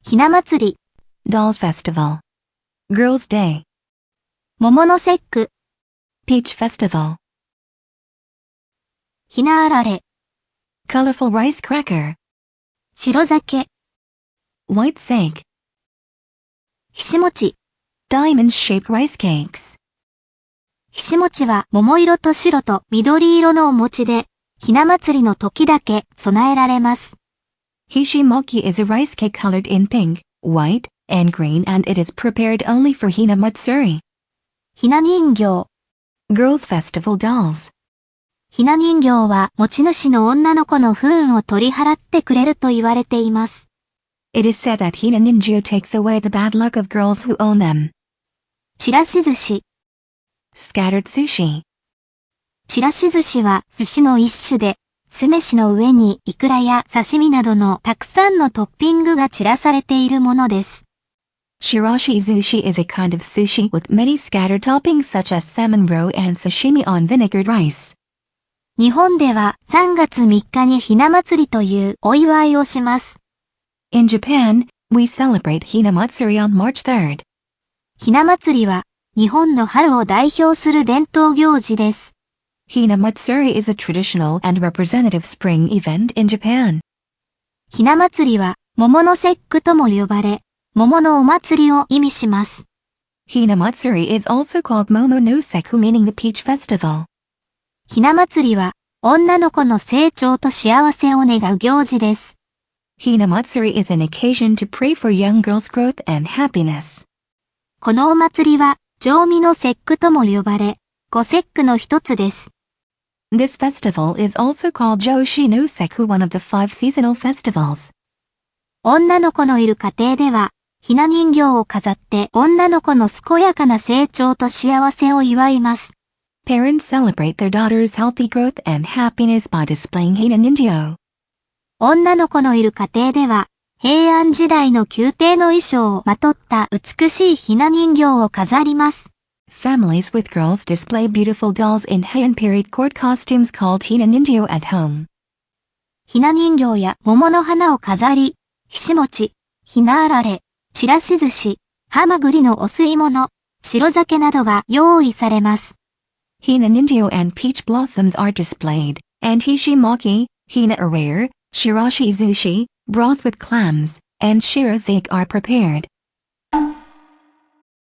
ひな祭り、Dolls Festival, Girls' Day, 桃の節句、Peach Festival, ひなあられ、Colorful Rice Cracker, 白酒、 White Sake, ひし餅。Diamond-shaped rice cakes. ひし餅は桃色と白と緑色のお餅で、ひな祭りの時だけ備えられます。Hishimoki is a rice cake colored in pink, white, and green and it is prepared only for Hina Matsuri. ひな人形。Girls' Festival Dolls. ひな人形は持ち主の女の子の不運を取り払ってくれると言われています。It is said that Hina Ninjo takes away the bad luck of girls who own them. ちらし寿司。Scattered sushi. ちらし寿司は寿司の一種で、酢飯の上にイクラや刺身などのたくさんのトッピングが散らされているものです。Shirashi sushi is a kind of sushi with many scattered toppings such as salmon roe and sashimi on vinegared rice. 日本では3月3日にひな祭りというお祝いをします。In Japan, we celebrate Hina Matsuri on March 3rd. ひな祭りは日本の春を代表する伝統行事です。Hina Matsuri is a traditional and representative spring event in Japan. ひな祭りは桃の節句とも呼ばれ、桃のお祭りを意味します。Hina Matsuri is also called Momo no Seku meaning the Peach Festival. ひな祭りは女の子の成長と幸せを願う行事です。Hina Matsuri is an occasion to pray for young girls' growth and happiness. このお祭りは上味の節句とも呼ばれ、五節句の一つです。This festival is also called Joshi no Seku, one of the 5 seasonal festivals. 女の子のいる家庭では、ひな人形を飾って女の子の健やかな成長と幸せを祝います。Parents celebrate their daughter's healthy growth and happiness by displaying Hina Ninjo. 女の子のいる家庭では、平安時代の宮廷の衣装をまとった美しいひな人形を飾ります。Families with girls display beautiful dolls in Heian period court costumes called Hina Ninjo at home. ひな人形や桃の花を飾り、ひし餅、ひなあられ、ちらし寿司、はまぐりのお吸い物、白酒などが用意されます。Hina Ninjo and peach blossoms are displayed, and Hishimaki, Hina arare, Shirashi sushi, broth with clams, and shirazake are prepared.